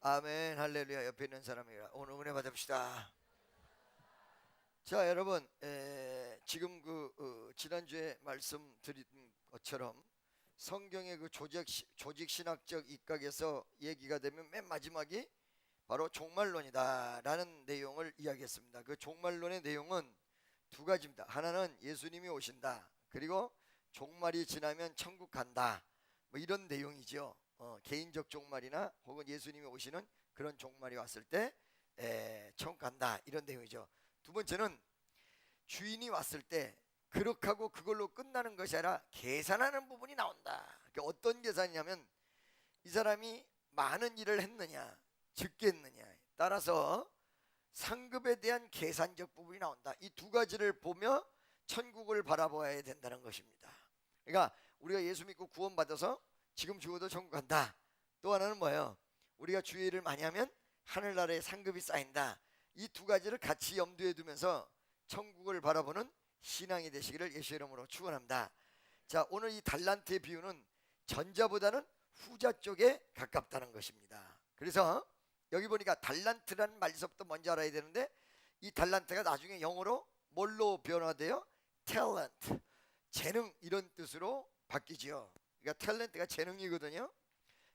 아멘. 할렐루야. 옆에 있는 사람이라 오늘 은혜 받읍시다. 자, 여러분, 지금 지난주에 말씀드린 것처럼 성경의 그 조직 신학적 입각에서 얘기가 되면 맨 마지막이 바로 종말론이다라는 내용을 이야기했습니다. 그 종말론의 내용은 두 가지입니다. 하나는 예수님이 오신다. 그리고 종말이 지나면 천국 간다. 뭐 이런 내용이죠. 개인적 종말이나 혹은 예수님이 오시는 그런 종말이 왔을 때 천국 간다, 이런 내용이죠. 두 번째는 주인이 왔을 때 그렇게 하고 그걸로 끝나는 것이 아니라 계산하는 부분이 나온다. 그러니까 어떤 계산이냐면 이 사람이 많은 일을 했느냐 적게 했느냐에 따라서 상급에 대한 계산적 부분이 나온다. 이 두 가지를 보며 천국을 바라봐야 된다는 것입니다. 그러니까 우리가 예수 믿고 구원받아서 지금 죽어도 천국 간다. 또 하나는 뭐예요? 우리가 주의 일을 많이 하면 하늘나라에 상급이 쌓인다. 이 두 가지를 같이 염두에 두면서 천국을 바라보는 신앙이 되시기를 예수의 이름으로 축원합니다. 자, 오늘 이 달란트의 비유는 전자보다는 후자 쪽에 가깝다는 것입니다. 그래서 여기 보니까 달란트라는 말서부터 먼저 알아야 되는데, 이 달란트가 나중에 영어로 뭘로 변화돼요? 탤런트, 재능, 이런 뜻으로 바뀌지요. 그러니까 탤런트가 재능이거든요.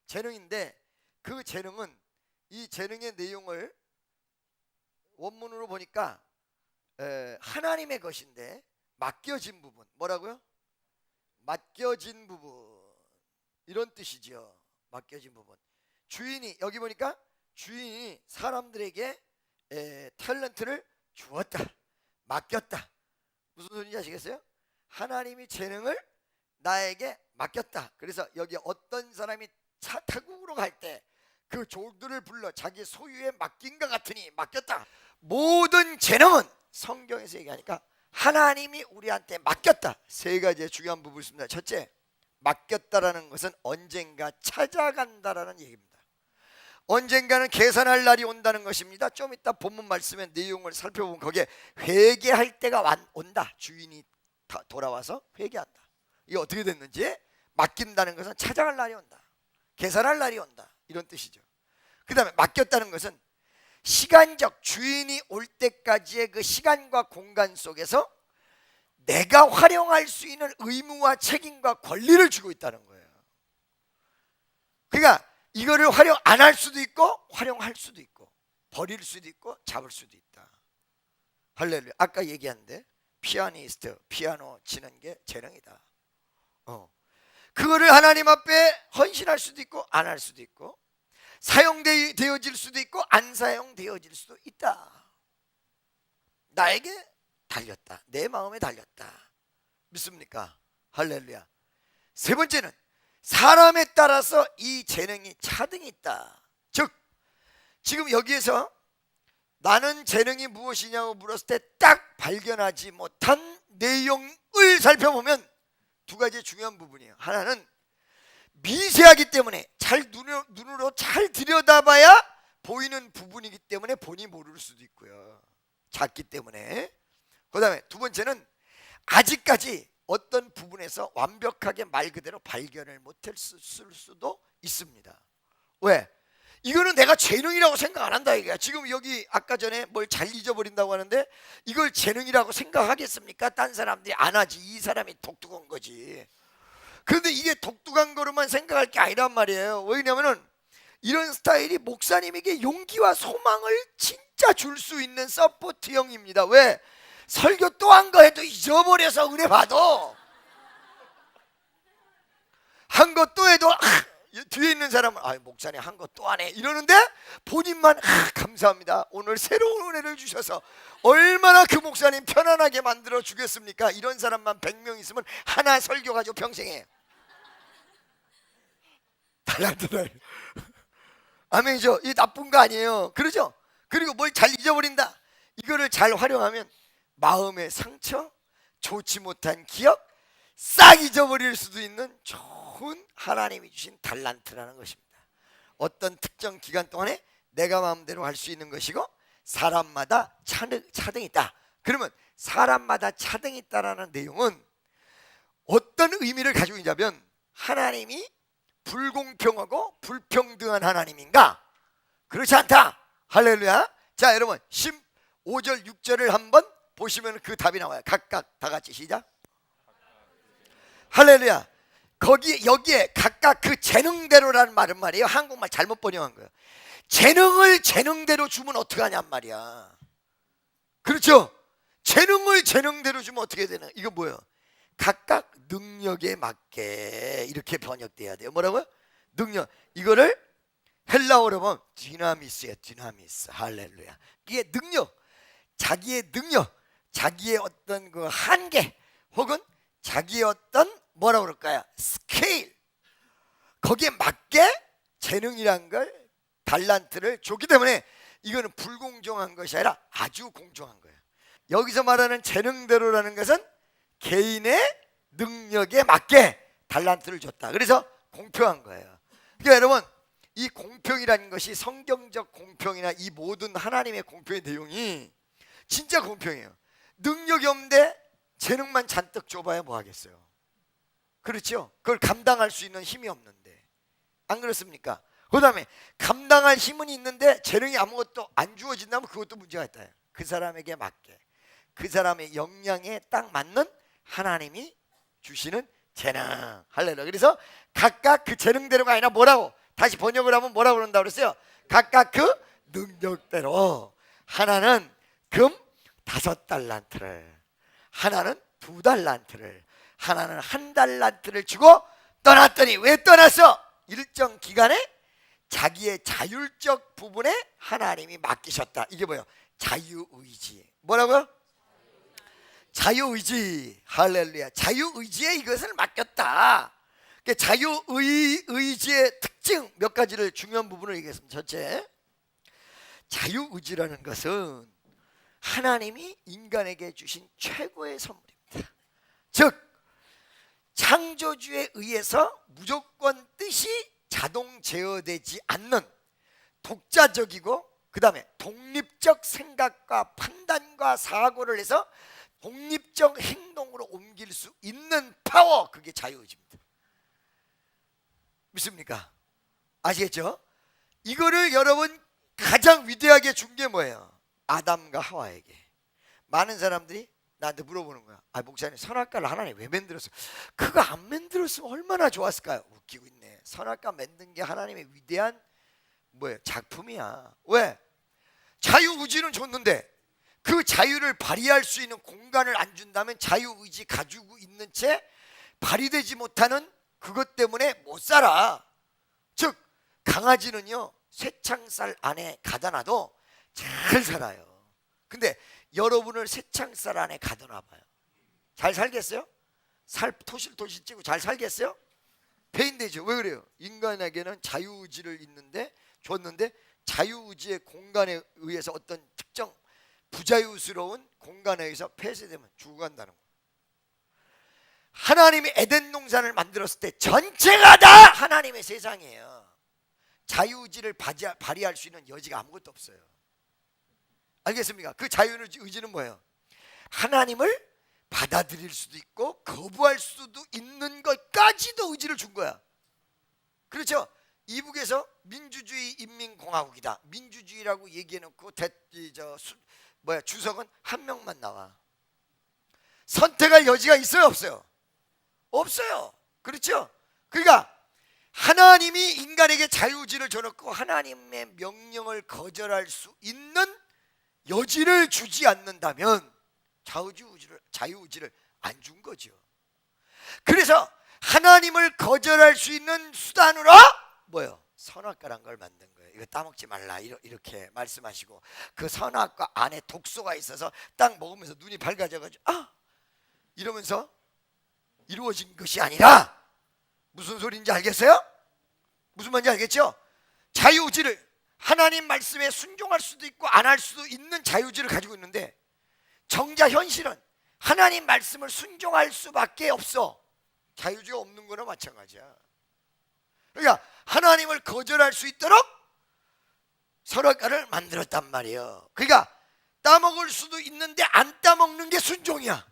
재능인데 그 재능은, 이 재능의 내용을 원문으로 보니까 하나님의 것인데 맡겨진 부분, 뭐라고요? 맡겨진 부분, 이런 뜻이죠. 맡겨진 부분. 주인이, 여기 보니까 주인이 사람들에게 탤런트를 주었다, 맡겼다. 무슨 소리인지 아시겠어요? 하나님이 재능을 나에게 맡겼다. 그래서 여기 어떤 사람이 타국으로 갈 때 그 종들을 불러 자기 소유에 맡긴 것 같으니 맡겼다. 모든 재능은 성경에서 얘기하니까 하나님이 우리한테 맡겼다. 세 가지의 중요한 부분이 있습니다. 첫째, 맡겼다라는 것은 언젠가 찾아간다라는 얘기입니다. 언젠가는 계산할 날이 온다는 것입니다. 좀 이따 본문 말씀의 내용을 살펴보면 거기에 회개할 때가 온다. 주인이 돌아와서 회개한다. 이게 어떻게 됐는지, 맡긴다는 것은 찾아갈 날이 온다, 계산할 날이 온다, 이런 뜻이죠. 그 다음에 맡겼다는 것은 시간적, 주인이 올 때까지의 그 시간과 공간 속에서 내가 활용할 수 있는 의무와 책임과 권리를 주고 있다는 거예요. 그러니까 이거를 활용 안 할 수도 있고 활용할 수도 있고 버릴 수도 있고 잡을 수도 있다. 할렐루야. 아까 얘기한데 피아니스트, 피아노 치는 게 재능이다. 그거를 하나님 앞에 헌신할 수도 있고 안 할 수도 있고, 사용되어질 수도 있고 안 사용되어질 수도 있다. 나에게 달렸다, 내 마음에 달렸다. 믿습니까? 할렐루야. 세 번째는 사람에 따라서 이 재능이 차등이 있다. 즉 지금 여기에서 나는 재능이 무엇이냐고 물었을 때 딱 발견하지 못한 내용을 살펴보면 두 가지 중요한 부분이에요. 하나는 미세하기 때문에 눈으로 잘 들여다봐야 보이는 부분이기 때문에 본인이 모를 수도 있고요. 작기 때문에. 그 다음에 두 번째는 아직까지 어떤 부분에서 완벽하게 말 그대로 발견을 못했을 수도 있습니다. 왜? 이거는 내가 재능이라고 생각 안 한다 이거야. 지금 여기 아까 전에 뭘 잘 잊어버린다고 하는데 이걸 재능이라고 생각하겠습니까? 딴 사람들이 안 하지. 이 사람이 독특한 거지. 그런데 이게 독특한 거로만 생각할 게 아니란 말이에요. 왜냐면은 이런 스타일이 목사님에게 용기와 소망을 진짜 줄 수 있는 서포트형입니다. 왜? 설교 또 한 거 해도 잊어버려서 은혜 받아. 한 거 또 해도 뒤에 있는 사람은 목사님 한 거 또 하네 이러는데 본인만 감사합니다, 오늘 새로운 은혜를 주셔서 얼마나 그 목사님 편안하게 만들어 주겠습니까? 이런 사람만 100명 있으면 하나 설교 가지고 평생 해. 달란트다. 아멘이죠. 이 나쁜 거 아니에요. 그러죠? 그리고 뭘 잘 잊어버린다. 이거를 잘 활용하면 마음의 상처, 좋지 못한 기억 싹 잊어버릴 수도 있는 좋은 하나님이 주신 달란트라는 것입니다. 어떤 특정 기간 동안에 내가 마음대로 할 수 있는 것이고 사람마다 차등이 있다. 그러면 사람마다 차등이 있다라는 내용은 어떤 의미를 가지고 있냐면 하나님이 불공평하고 불평등한 하나님인가? 그렇지 않다. 할렐루야. 자, 여러분 15절 6절을 한번 보시면 그 답이 나와요. 각각 다 같이 시작. 할렐루야. 여기에 각각 그 재능대로라는 말은 말이에요, 한국말 잘못 번역한 거예요. 재능을 재능대로 주면 어떡하냔 말이야. 그렇죠? 재능을 재능대로 주면 어떻게 되나? 이거 뭐예요? 각각 능력에 맞게 이렇게 번역돼야 돼요. 뭐라고요? 능력. 이거를 헬라어로 보면 디나미스예요. 디나미스. 할렐루야. 이게 능력, 자기의 능력, 자기의 어떤 그 한계, 혹은 자기의 어떤 뭐라 그럴까요? 스케일, 거기에 맞게 재능이란 걸, 달란트를 줬기 때문에 이거는 불공정한 것이 아니라 아주 공정한 거예요. 여기서 말하는 재능대로라는 것은 개인의 능력에 맞게 달란트를 줬다. 그래서 공평한 거예요. 그러니까 여러분, 이 공평이라는 것이 성경적 공평이나 이 모든 하나님의 공평의 내용이 진짜 공평해요. 능력이 없는데 재능만 잔뜩 줘봐야 뭐 하겠어요. 그렇죠? 그걸 감당할 수 있는 힘이 없는데, 안 그렇습니까? 그 다음에 감당할 힘은 있는데 재능이 아무것도 안 주어진다면 그것도 문제가 있다. 그 사람에게 맞게, 그 사람의 역량에 딱 맞는 하나님이 주시는 재능. 할렐루야. 그래서 각각 그 재능대로가 아니라 뭐라고? 다시 번역을 하면 뭐라고 그런다고 그랬어요? 각각 그 능력대로. 하나는 금 5달란트를, 하나는 2달란트를, 하나는 1달란트를 주고 떠났더니, 왜 떠났어? 일정 기간에 자기의 자율적 부분에 하나님이 맡기셨다. 이게 뭐예요? 자유의지. 뭐라고요? 자유의지. 할렐루야. 자유의지에 이것을 맡겼다. 자유의지의 특징 몇 가지를, 중요한 부분을 얘기했습니다. 첫째, 자유의지라는 것은 하나님이 인간에게 주신 최고의 선물입니다. 즉, 창조주에 의해서 무조건 뜻이 자동 제어되지 않는 독자적이고, 그 다음에 독립적 생각과 판단과 사고를 해서 독립적 행동으로 옮길 수 있는 파워, 그게 자유의지입니다. 믿습니까? 아시겠죠? 이거를 여러분 가장 위대하게 준 게 뭐예요? 아담과 하와에게. 많은 사람들이 나한테 물어보는 거야. 아, 목사님, 선악과를 하나님 왜 만들었어요? 그거 안 만들었으면 얼마나 좋았을까요? 웃기고 있네. 선악과 만든 게 하나님의 위대한 뭐예요? 작품이야. 왜? 자유의지는 줬는데 그 자유를 발휘할 수 있는 공간을 안 준다면 자유의지 가지고 있는 채 발휘되지 못하는 그것 때문에 못 살아. 즉, 강아지는요, 쇠창살 안에 가다 놔도 잘 살아요. 근데 여러분을 쇠창살 안에 가둬놔 봐요. 잘 살겠어요? 살 토실토실 찌고 잘 살겠어요? 배인되죠. 왜 그래요? 인간에게는 자유의지를 줬는데 자유의지의 공간에 의해서 어떤 특정 부자유스러운 공간에 의해서 폐쇄되면 죽어간다는 거예요. 하나님이 에덴 동산을 만들었을 때 전체가 다 하나님의 세상이에요. 자유의지를 발휘할 수 있는 여지가 아무것도 없어요. 알겠습니까? 그 자유의지는 뭐예요? 하나님을 받아들일 수도 있고 거부할 수도 있는 것까지도 의지를 준 거야. 그렇죠? 이북에서 민주주의 인민공화국이다, 민주주의라고 얘기해놓고 주석은 한 명만 나와. 선택할 여지가 있어요, 없어요? 없어요. 그렇죠? 그러니까 하나님이 인간에게 자유의지를 줘놓고 하나님의 명령을 거절할 수 있는 여지를 주지 않는다면 자유의지를 안 준 거죠. 그래서 하나님을 거절할 수 있는 수단으로 뭐요? 선악과란 걸 만든 거예요. 이거 따먹지 말라 이렇게 말씀하시고, 그 선악과 안에 독소가 있어서 딱 먹으면서 눈이 밝아져가지고 이러면서 이루어진 것이 아니라, 무슨 소리인지 알겠어요? 무슨 말인지 알겠죠? 자유의지를, 하나님 말씀에 순종할 수도 있고 안 할 수도 있는 자유의지를 가지고 있는데, 정작 현실은 하나님 말씀을 순종할 수밖에 없어. 자유의지가 없는 거나 마찬가지야. 그러니까 하나님을 거절할 수 있도록 선악과를 만들었단 말이에요. 그러니까 따먹을 수도 있는데 안 따먹는 게 순종이야.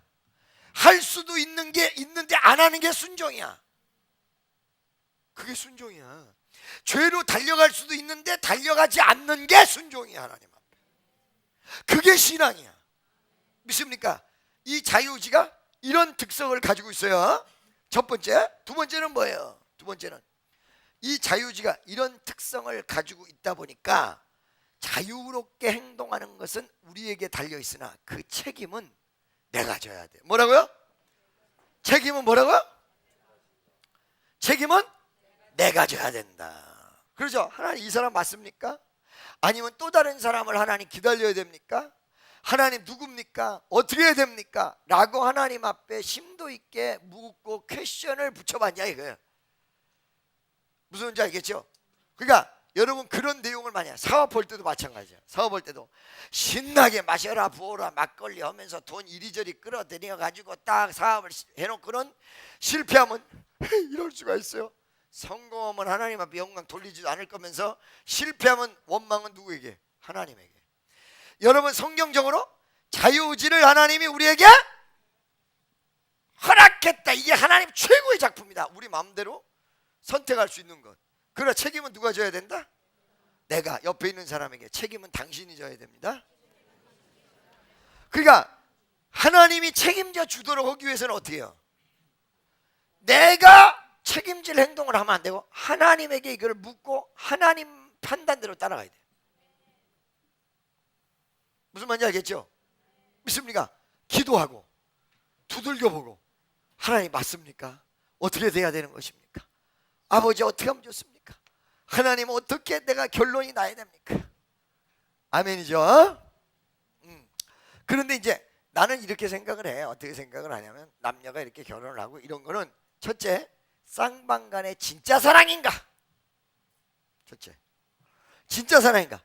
할 수도 있는 게 있는데 안 하는 게 순종이야. 그게 순종이야. 죄로 달려갈 수도 있는데 달려가지 않는 게 순종이야. 하나님 앞에. 그게 신앙이야. 믿습니까? 이 자유의지가 이런 특성을 가지고 있어요. 첫 번째. 두 번째는 뭐예요? 두 번째는 이 자유의지가 이런 특성을 가지고 있다 보니까 자유롭게 행동하는 것은 우리에게 달려있으나 그 책임은 내가 져야 돼. 뭐라고요? 책임은 뭐라고요? 책임은 내가 져야 된다. 그렇죠? 하나님 이 사람 맞습니까? 아니면 또 다른 사람을 하나님 기다려야 됩니까? 하나님 누굽니까? 어떻게 해야 됩니까? 라고 하나님 앞에 심도 있게 묻고 퀘션을 붙여봤냐 이거예요. 무슨 말인지 알겠죠? 그러니까 여러분 그런 내용을 많이 해요. 사업할 때도 마찬가지야. 사업할 때도 신나게 마셔라 부어라 막걸리 하면서 돈 이리저리 끌어들여 가지고 딱 사업을 해놓고는 실패하면 이럴 수가 있어요. 성공하면 하나님 앞에 영광 돌리지도 않을 거면서 실패하면 원망은 누구에게? 하나님에게. 여러분 성경적으로 자유의지를 하나님이 우리에게 허락했다. 이게 하나님 최고의 작품이다. 우리 마음대로 선택할 수 있는 것. 그러나 책임은 누가 져야 된다? 내가. 옆에 있는 사람에게 책임은 당신이 져야 됩니다. 그러니까 하나님이 책임져 주도록 하기 위해서는 어떻게 해요? 내가 책임질 행동을 하면 안 되고 하나님에게 이걸 묻고 하나님 판단대로 따라가야 돼. 무슨 말인지 알겠죠? 믿습니까? 기도하고 두들겨보고 하나님 맞습니까? 어떻게 돼야 되는 것입니까? 아버지 어떻게 하면 좋습니까? 하나님 어떻게 내가 결론이 나야 됩니까? 아멘이죠? 그런데 이제 나는 이렇게 생각을 해. 어떻게 생각을 하냐면 남녀가 이렇게 결혼을 하고 이런 거는 첫째, 쌍방간의 진짜 사랑인가? 첫째, 진짜 사랑인가?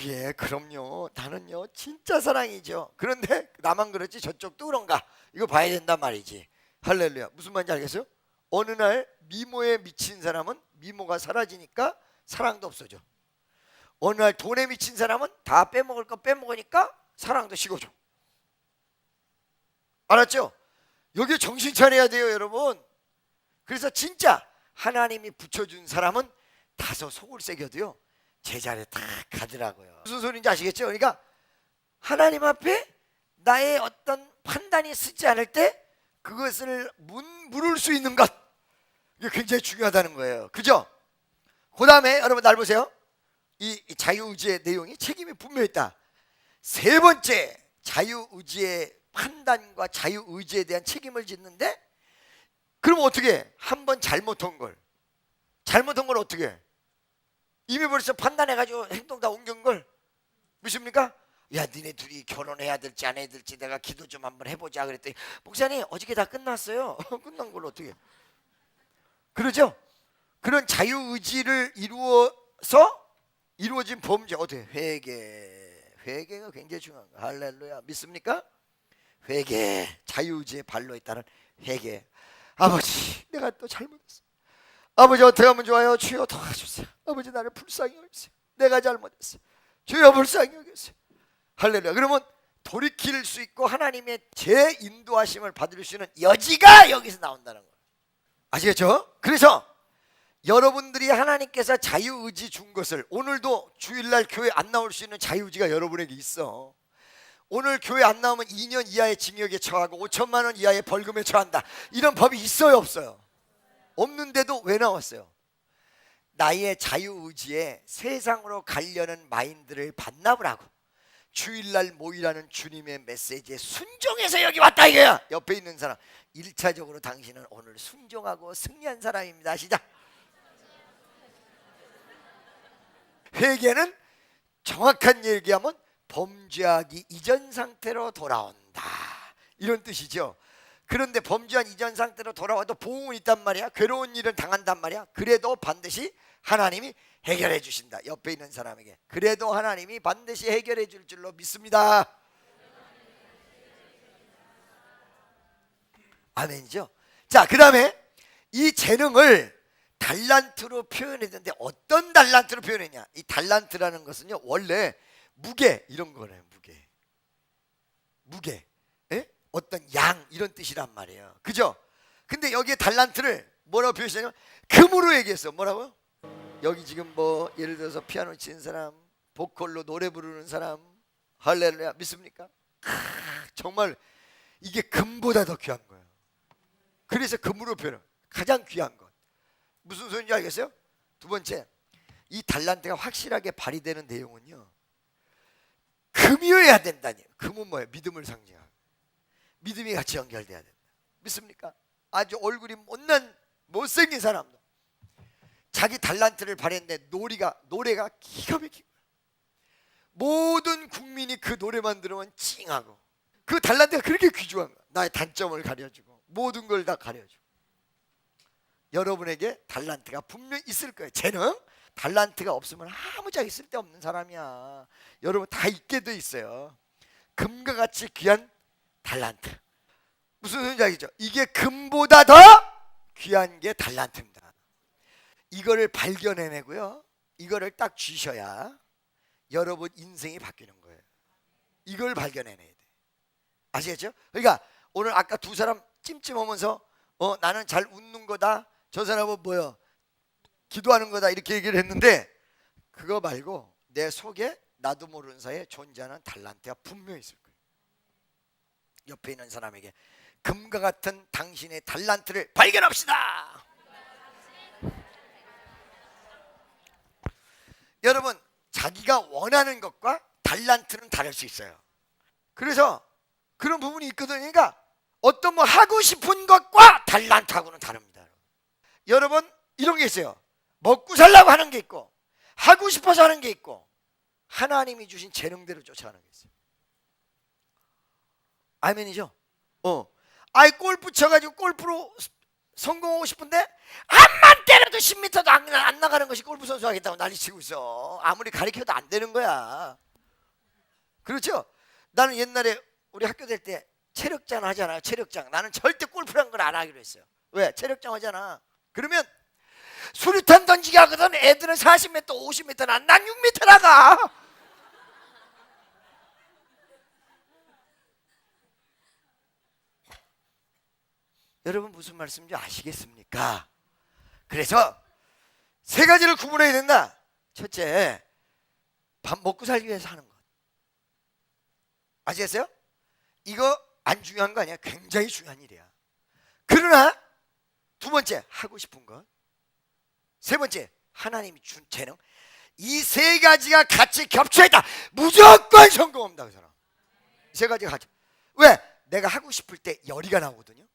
예, 그럼요. 나는요 진짜 사랑이죠. 그런데 나만 그렇지 저쪽도 그런가? 이거 봐야 된단 말이지. 할렐루야. 무슨 말인지 알겠어요? 어느 날 미모에 미친 사람은 미모가 사라지니까 사랑도 없어져. 어느 날 돈에 미친 사람은 다 빼먹을 거 빼먹으니까 사랑도 식어져. 알았죠? 여기 정신 차려야 돼요 여러분. 그래서 진짜 하나님이 붙여준 사람은 다소 속을 새겨도요 제자리에 딱 가더라고요. 무슨 소리인지 아시겠죠? 그러니까 하나님 앞에 나의 어떤 판단이 쓰지 않을 때 그것을 물을 수 있는 것, 이게 굉장히 중요하다는 거예요. 그죠? 그 다음에 여러분 날 보세요. 이 자유의지의 내용이 책임이 분명히 있다. 세 번째, 자유의지의 판단과 자유의지에 대한 책임을 짓는데, 그럼 어떻게 해? 한번 잘못한 걸 어떻게 해? 이미 벌써 판단해가지고 행동 다 옮긴 걸 믿습니까? 야, 니네 둘이 결혼해야 될지 안 해야 될지 내가 기도 좀 한번 해보자 그랬더니 목사님 어저께 다 끝났어요. 끝난 걸 어떻게 해? 그러죠? 그런 자유의지를 이루어진 범죄 어떻게 해? 회개가 굉장히 중요한 거야. 할렐루야. 믿습니까? 회개, 자유의지의 발로에 따른 회개. 아버지 내가 또 잘못했어. 아버지 어떻게 하면 좋아요? 주여 도와주세요. 아버지 나를 불쌍히 여기세요. 내가 잘못했어요. 주여 불쌍히 여기세요. 할렐루야. 그러면 돌이킬 수 있고 하나님의 재인도하심을 받을 수 있는 여지가 여기서 나온다는 거예요. 아시겠죠? 그래서 여러분들이 하나님께서 자유의지 준 것을, 오늘도 주일날 교회 안 나올 수 있는 자유의지가 여러분에게 있어. 오늘 교회 안 나오면 2년 이하의 징역에 처하고 5천만 원 이하의 벌금에 처한다. 이런 법이 있어요 없어요? 없는데도 왜 나왔어요? 나의 자유의지에 세상으로 가려는 마인드를 반납을 하고 주일날 모이라는 주님의 메시지에 순종해서 여기 왔다 이거야. 옆에 있는 사람, 1차적으로 당신은 오늘 순종하고 승리한 사람입니다. 시작. 회개는 정확한 얘기하면 범죄하기 이전 상태로 돌아온다, 이런 뜻이죠. 그런데 범죄한 이전 상태로 돌아와도 보응은 있단 말이야. 괴로운 일을 당한단 말이야. 그래도 반드시 하나님이 해결해 주신다. 옆에 있는 사람에게 그래도 하나님이 반드시 해결해 줄 줄로 믿습니다. 아멘이죠. 자, 그 다음에 이 재능을 달란트로 표현했는데 어떤 달란트로 표현했냐. 이 달란트라는 것은요 원래 무게 이런 거네요. 무게 어떤 양 이런 뜻이란 말이에요. 그죠? 근데 여기에 달란트를 뭐라고 표현했냐면 금으로 얘기했어. 뭐라고요? 여기 지금 뭐 예를 들어서 피아노 치는 사람, 보컬로 노래 부르는 사람, 할렐루야, 믿습니까? 정말 이게 금보다 더 귀한 거예요. 그래서 금으로 표현, 가장 귀한 것. 무슨 소리인지 알겠어요? 두 번째, 이 달란트가 확실하게 발휘되는 내용은요, 금이어야 된다니. 금은 뭐예요? 믿음을 상징하고 믿음이 같이 연결돼야 된다. 믿습니까? 아주 얼굴이 못난 못생긴 사람도 자기 달란트를 발휘했는데 노래가 기가 막힌 거예요. 모든 국민이 그 노래만 들으면 찡하고, 그 달란트가 그렇게 귀중한 거예요. 나의 단점을 가려주고 모든 걸 다 가려주고. 여러분에게 달란트가 분명히 있을 거예요. 재능, 달란트가 없으면 아무짝에 쓸데없는 사람이야. 여러분 다 있게 돼 있어요. 금과 같이 귀한 달란트. 무슨 소리인지 알겠죠? 이게 금보다 더 귀한 게 달란트입니다. 이거를 발견해내고요, 이거를 딱 쥐셔야 여러분 인생이 바뀌는 거예요. 이걸 발견해내야 돼. 아시겠죠? 그러니까 오늘 아까 두 사람 찜찜하면서 나는 잘 웃는 거다, 저 사람은 뭐요? 기도하는 거다, 이렇게 얘기를 했는데, 그거 말고 내 속에 나도 모르는 사이에 존재하는 달란트가 분명히 있을 거예요. 옆에 있는 사람에게 금과 같은 당신의 달란트를 발견합시다. 여러분, 자기가 원하는 것과 달란트는 다를 수 있어요. 그래서 그런 부분이 있거든요. 그러니까 어떤 뭐 하고 싶은 것과 달란트하고는 다릅니다. 여러분, 이런 게 있어요. 먹고 살라고 하는 게 있고, 하고 싶어서 하는 게 있고, 하나님이 주신 재능대로 쫓아가는 게 있어요. 아멘이죠? 아이 골프 쳐가지고 골프로 성공하고 싶은데 암만 때려도 10m도 안 나가는 것이 골프 선수 하겠다고 난리치고 있어. 아무리 가르쳐도 안 되는 거야. 그렇죠? 나는 옛날에 우리 학교 될 때 체력장 하잖아요. 체력장. 나는 절대 골프라는 걸 안 하기로 했어요. 왜? 체력장 하잖아. 그러면 수류탄 던지기 하거든. 애들은 40m, 50m, 난 6m 나가. 여러분 무슨 말씀인지 아시겠습니까? 그래서 세 가지를 구분해야 된다. 첫째, 밥 먹고 살기 위해서 하는 것. 아시겠어요? 이거 안 중요한 거 아니야. 굉장히 중요한 일이야. 그러나 두 번째, 하고 싶은 것. 세 번째, 하나님이 준 재능. 이 세 가지가 같이 겹쳐있다. 무조건 성공합니다. 그 사람. 세 가지가 같이. 왜? 내가 하고 싶을 때 열의가 나오거든요.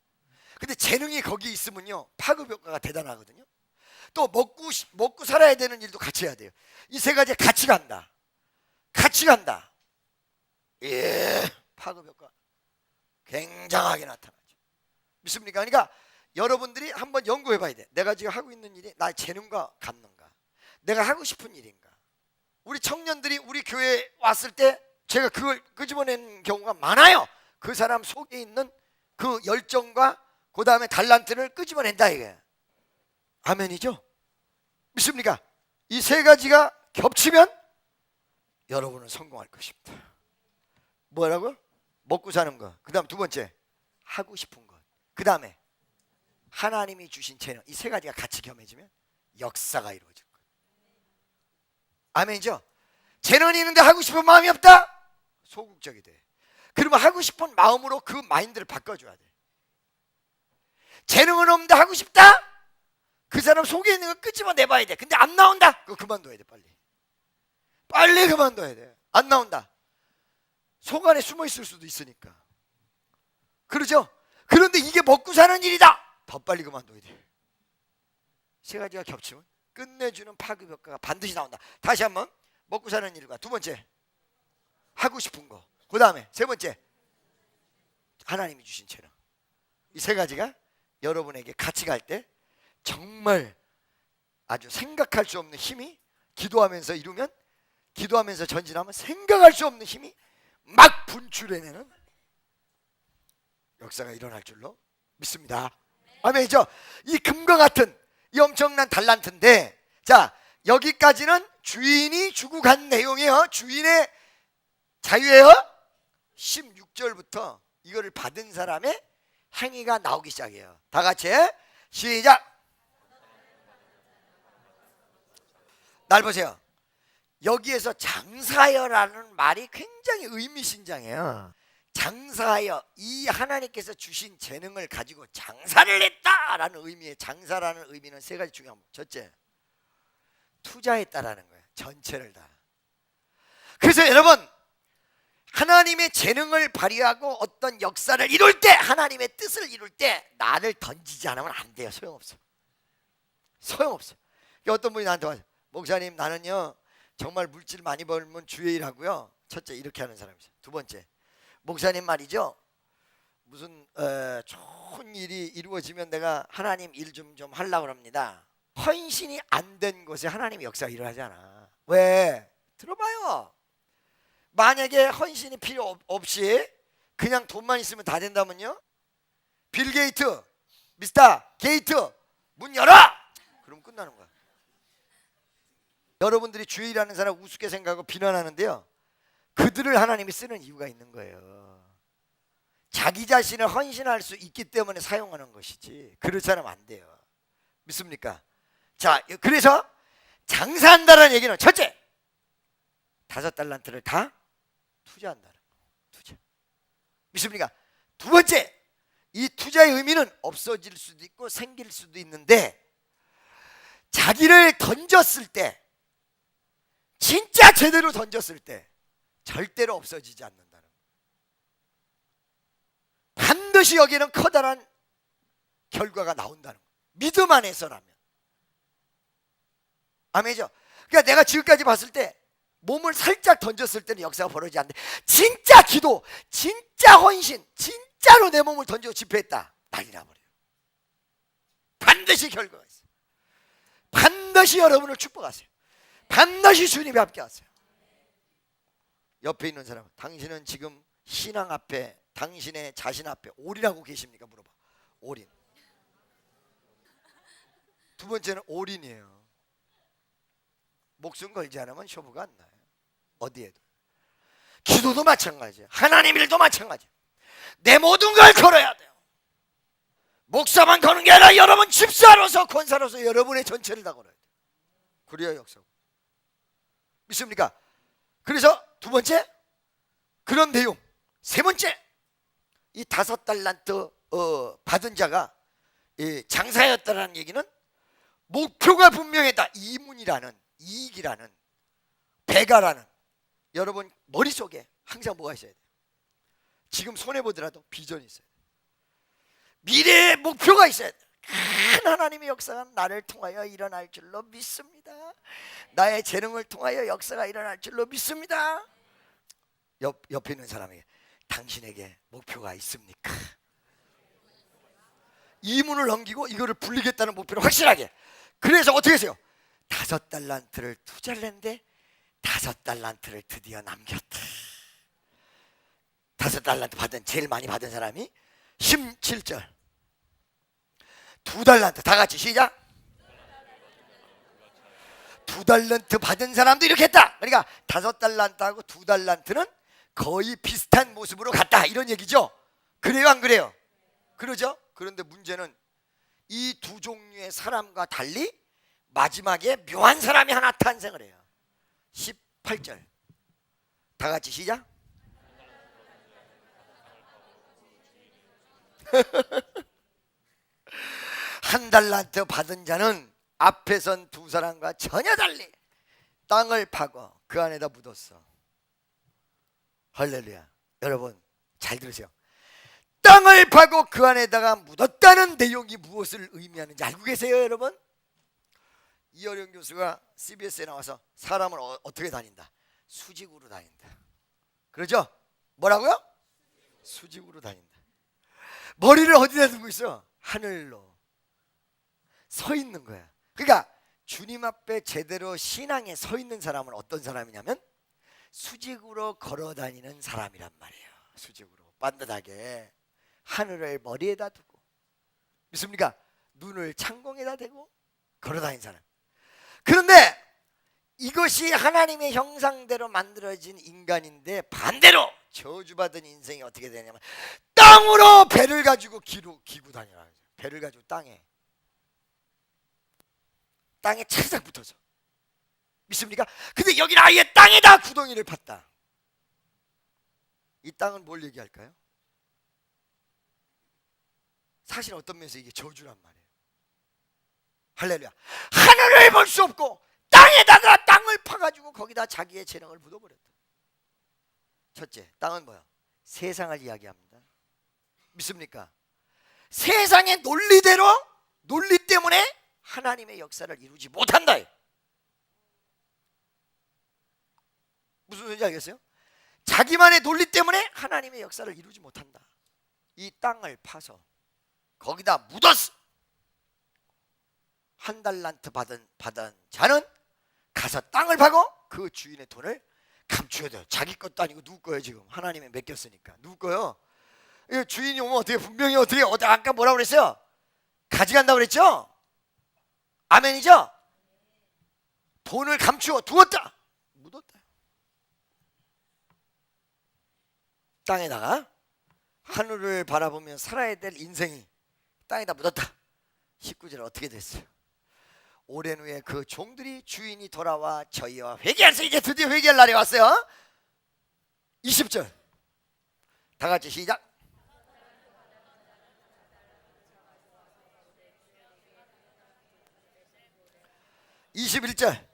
근데 재능이 거기 있으면요, 파급 효과가 대단하거든요. 또 먹고 살아야 되는 일도 같이 해야 돼요. 이 세 가지가 같이 간다. 같이 간다. 예, 파급 효과 굉장하게 나타나죠. 믿습니까? 그러니까 여러분들이 한번 연구해 봐야 돼. 내가 지금 하고 있는 일이 나의 재능과 같는가? 내가 하고 싶은 일인가? 우리 청년들이 우리 교회에 왔을 때 제가 그걸 끄집어낸 경우가 많아요. 그 사람 속에 있는 그 열정과 그 다음에 달란트를 끄집어낸다 이게. 아멘이죠? 믿습니까? 이 세 가지가 겹치면 여러분은 성공할 것입니다. 뭐라고? 먹고 사는 거. 그 다음 두 번째, 하고 싶은 것. 그 다음에 하나님이 주신 재능. 이 세 가지가 같이 겸해지면 역사가 이루어질 거예요. 아멘이죠? 재능이 있는데 하고 싶은 마음이 없다? 소극적이 돼. 그러면 하고 싶은 마음으로 그 마인드를 바꿔줘야 돼. 재능은 없는데 하고 싶다? 그 사람 속에 있는 거 끄집어내봐야 돼. 근데 안 나온다? 그거 그만둬야 돼. 빨리 그만둬야 돼. 안 나온다. 속 안에 숨어 있을 수도 있으니까. 그러죠? 그런데 이게 먹고 사는 일이다. 더 빨리 그만둬야 돼. 세 가지가 겹치면 끝내주는 파급 효과가 반드시 나온다. 다시 한번, 먹고 사는 일과 두 번째, 하고 싶은 거. 그 다음에 세 번째, 하나님이 주신 재능. 이 세 가지가 여러분에게 같이 갈 때 정말 아주 생각할 수 없는 힘이, 기도하면서 이루면, 기도하면서 전진하면 생각할 수 없는 힘이 막 분출해내는 역사가 일어날 줄로 믿습니다. 아멘이죠? 이 금과 같은 이 엄청난 달란트인데, 자, 여기까지는 주인이 주고 간 내용이에요. 주인의 자유예요. 16절부터 이거를 받은 사람의 행위가 나오기 시작해요. 다 같이 시작. 날 보세요. 여기에서 장사하여라는 말이 굉장히 의미심장해요. 장사하여, 이 하나님께서 주신 재능을 가지고 장사를 했다라는 의미의 장사라는 의미는 세 가지 중요한 거. 첫째, 투자했다라는 거예요. 전체를 다. 그래서 여러분, 하나님의 재능을 발휘하고 어떤 역사를 이룰 때, 하나님의 뜻을 이룰 때 나를 던지지 않으면 안 돼요. 소용없어. 소용없어. 어떤 분이 나한테 와서, 목사님 나는요 정말 물질 많이 벌면 주의 일 하고요. 첫째, 이렇게 하는 사람이죠. 두 번째, 목사님 말이죠, 무슨 좋은 일이 이루어지면 내가 하나님 일 좀 하려고 합니다. 헌신이 안 된 곳에 하나님의 역사가 일어나잖아. 왜? 들어봐요. 만약에 헌신이 필요 없이 그냥 돈만 있으면 다 된다면요, 빌 게이트, 미스터 게이트 문 열어! 그럼 끝나는 거야. 여러분들이 주의 일하는 사람 우습게 생각하고 비난하는데요, 그들을 하나님이 쓰는 이유가 있는 거예요. 자기 자신을 헌신할 수 있기 때문에 사용하는 것이지, 그렇지 않으면 안 돼요. 믿습니까? 자, 그래서 장사한다는 얘기는 첫째, 5달란트를 다 투자한다는 거. 투자. 믿습니까? 두 번째, 이 투자의 의미는 없어질 수도 있고 생길 수도 있는데, 자기를 던졌을 때, 진짜 제대로 던졌을 때 절대로 없어지지 않는다는 거. 반드시 여기는 커다란 결과가 나온다는 거. 믿음 안에서라면. 아멘이죠? 그러니까 내가 지금까지 봤을 때 몸을 살짝 던졌을 때는 역사가 벌어지지 않는데, 진짜 기도, 진짜 헌신, 진짜로 내 몸을 던지고 집회했다, 난리 나버려요. 반드시 결과가 있어요. 반드시 여러분을 축복하세요. 반드시 주님이 함께 하세요. 옆에 있는 사람, 당신은 지금 신앙 앞에, 당신의 자신 앞에 올인하고 계십니까? 물어봐. 올인. 두 번째는 올인이에요. 목숨 걸지 않으면 쇼부가 안 나요. 어디에도. 기도도 마찬가지예요. 하나님 일도 마찬가지예요. 내 모든 걸 걸어야 돼요. 목사만 거는 게 아니라 여러분 집사로서, 권사로서 여러분의 전체를 다 걸어야 돼요. 그래야 역사고. 믿습니까? 그래서 두 번째, 그런 내용. 세 번째, 이 5달란트 받은 자가 장사였다라는 얘기는 목표가 분명했다. 이문이라는, 이익이라는, 배가라는, 여러분 머릿속에 항상 뭐가 있어야 돼요? 지금 손해보더라도 비전이 있어야 돼요. 미래의 목표가 있어야 돼요. 큰 하나님의 역사가 나를 통하여 일어날 줄로 믿습니다. 나의 재능을 통하여 역사가 일어날 줄로 믿습니다. 옆에 있는 사람에게, 당신에게 목표가 있습니까? 이문을 넘기고 이거를 불리겠다는 목표를 확실하게. 그래서 어떻게 했어요? 5달란트를 투자를 했는데 5달란트를 드디어 남겼다. 5달란트 받은, 제일 많이 받은 사람이 17절 2달란트. 다 같이 시작. 2달란트 받은 사람도 이렇게 했다. 그러니까 5달란트하고 2달란트는 거의 비슷한 모습으로 갔다, 이런 얘기죠. 그래요, 안 그래요? 그러죠. 그런데 문제는 이 두 종류의 사람과 달리 마지막에 묘한 사람이 하나 탄생을 해요. 18절 다 같이 시작. 한 달란트 받은 자는 앞에 선 두 사람과 전혀 달리 땅을 파고 그 안에다 묻었어. 할렐루야. 여러분 잘 들으세요. 땅을 파고 그 안에다가 묻었다는 내용이 무엇을 의미하는지 알고 계세요, 여러분? 이어령 교수가 CBS에 나와서 사람을 어떻게 다닌다? 수직으로 다닌다. 그러죠? 뭐라고요? 수직으로 다닌다. 머리를 어디다 두고 있어? 하늘로 서 있는 거야. 그러니까 주님 앞에 제대로 신앙에 서 있는 사람은 어떤 사람이냐면 수직으로 걸어 다니는 사람이란 말이에요. 수직으로 반듯하게 하늘을 머리에다 두고, 믿습니까? 눈을 창공에다 대고 걸어 다니는 사람. 그런데 이것이 하나님의 형상대로 만들어진 인간인데, 반대로 저주받은 인생이 어떻게 되냐면 땅으로 배를 가지고 기고 다녀라. 배를 가지고 땅에 착착 붙어서. 믿습니까? 근데 여기는 아예 땅에다 구덩이를 팠다. 이 땅은 뭘 얘기할까요? 사실 어떤 면에서 이게 저주란 말이에요. 할렐루야. 하늘을 볼 수 없고 땅에다가 땅을 파가지고 거기다 자기의 재능을 묻어버렸다. 첫째, 땅은 뭐야? 세상을 이야기합니다. 믿습니까? 세상의 논리대로, 논리 때문에 하나님의 역사를 이루지 못한다. 무슨 소리인지 알겠어요? 자기만의 논리 때문에 하나님의 역사를 이루지 못한다. 이 땅을 파서 거기다 묻었어. 한 달란트 받은 자는 가서 땅을 파고 그 주인의 돈을 감추어야 돼요. 자기 것도 아니고 누구 거예요? 지금 하나님이 맡겼으니까. 누구 거예요? 주인이 오면 어떻게, 분명히 어떻게 아까 뭐라고 그랬어요? 가져간다고 그랬죠? 아멘이죠? 돈을 감추어 두었다. 묻었다. 땅에다가 하늘을 바라보며 살아야 될 인생이 땅에다 묻었다. 19절 어떻게 됐어요? 오랜 후에 그 종들이 주인이 돌아와 저희와 회개해서 이제 드디어 회개할 날이 왔어요. 20절 다 같이 시작. (21절)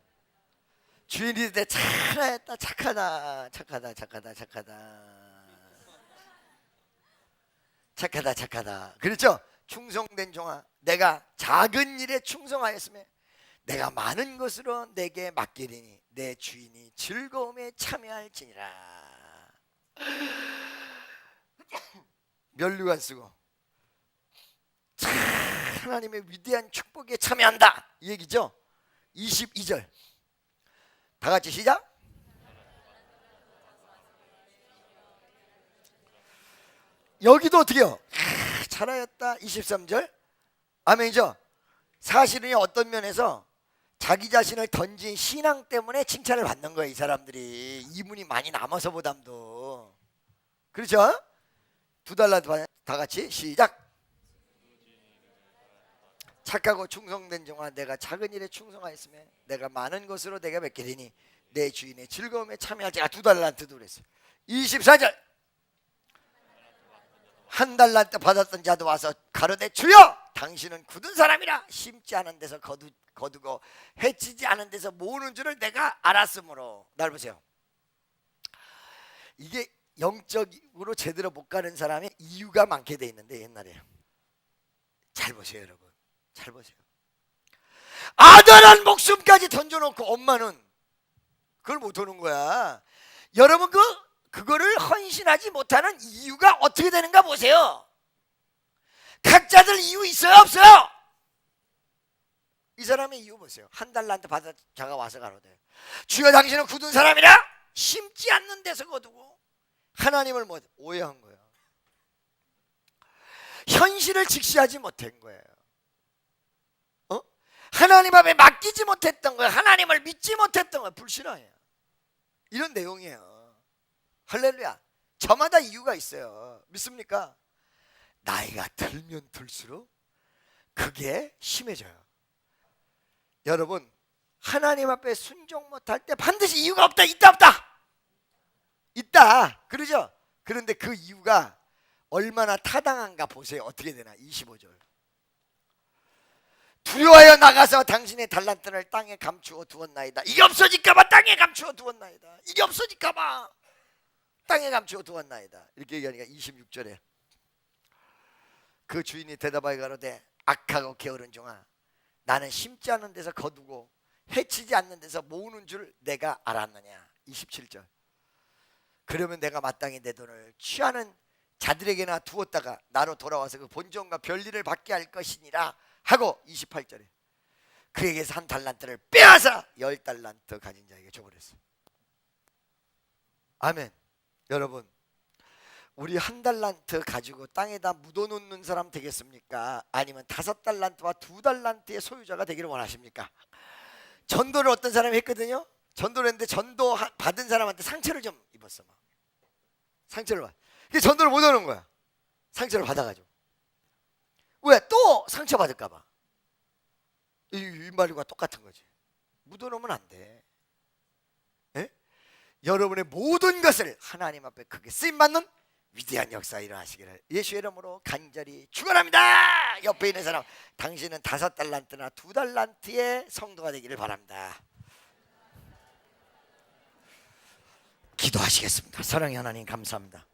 주인이 내 잘했다. 착하다. 그렇죠? 충성된 종아, 내가 작은 일에 충성하였으며 내가 많은 것으로 내게 맡기리니 내 주인이 즐거움에 참여할지니라. 면류관 쓰고 하나님의 위대한 축복에 참여한다 이 얘기죠. 22절 다 같이 시작. 여기도 어떻게요? 잘하였다. 23절 아멘이죠. 사실은 어떤 면에서 자기 자신을 던진 신앙 때문에 칭찬을 받는 거예요. 이 사람들이 이문이 많이 남아서 보담도. 그렇죠? 두 달란트 다 같이 시작. 착하고 충성된 종아, 내가 작은 일에 충성하였으며 내가 많은 것으로 내가 맡기리니 내 주인의 즐거움에 참여할지. 두 달란트도 그랬어요. 24절 한 달란트 받았던 자도 와서 가로되 주여 당신은 굳은 사람이라 심지 않은 데서 거두고 해치지 않은 데서 모으는 줄을 내가 알았으므로. 날 보세요. 이게 영적으로 제대로 못 가는 사람의 이유가 많게 돼 있는데, 옛날에 잘 보세요 여러분, 잘 보세요. 아들한 목숨까지 던져놓고 엄마는 그걸 못하는 거야. 여러분 그거를 헌신하지 못하는 이유가 어떻게 되는가 보세요. 각자들 이유 있어요 없어요? 이 사람의 이유 보세요. 한 달란트 받아 자가 와서 가로되 주여 당신은 굳은 사람이라 심지 않는 데서 거두고. 하나님을 오해한 거예요. 현실을 직시하지 못한 거예요. 하나님 앞에 맡기지 못했던 거예요. 하나님을 믿지 못했던 거예요. 불신앙이에요. 이런 내용이에요. 할렐루야. 저마다 이유가 있어요. 믿습니까? 나이가 들면 들수록 그게 심해져요. 여러분, 하나님 앞에 순종 못할 때 반드시 이유가 없다. 있다 없다? 있다. 그러죠? 그런데 그 이유가 얼마나 타당한가 보세요. 어떻게 되나. 25절 두려워하여 나가서 당신의 달란트를 땅에 감추어 두었나이다. 이게 없어질까봐 땅에 감추어 두었나이다. 이게 없어질까봐 땅에 감추어 두었나이다. 이렇게 얘기하니까 26절에 그 주인이 대답하여 가로되 악하고 게으른 종아, 나는 심지 않는 데서 거두고 해치지 않는 데서 모으는 줄 내가 알았느냐. 27절 그러면 내가 마땅히 내 돈을 취하는 자들에게나 두었다가 나로 돌아와서 그 본종과 별일을 받게 할 것이니라 하고 28절에 그에게서 한 달란트를 빼앗아 10달란트 가진 자에게 줘버렸어. 아멘. 여러분, 우리 한 달란트 가지고 땅에다 묻어놓는 사람 되겠습니까? 아니면 5달란트와 2달란트의 소유자가 되기를 원하십니까? 전도를 어떤 사람이 했거든요. 전도를 했는데 전도 받은 사람한테 상처를 좀 입었어. 막. 상처를 받아. 전도를 못 하는 거야. 상처를 받아가지고. 왜? 또 상처 받을까봐. 이 말과 똑같은 거지. 묻어놓으면 안 돼. 여러분의 모든 것을 하나님 앞에 크게 쓰임받는 위대한 역사 일어나시기를 예수의 이름으로 간절히 축원합니다. 옆에 있는 사람, 당신은 5달란트나 2달란트의 성도가 되기를 바랍니다. 기도하시겠습니다. 사랑의 하나님 감사합니다.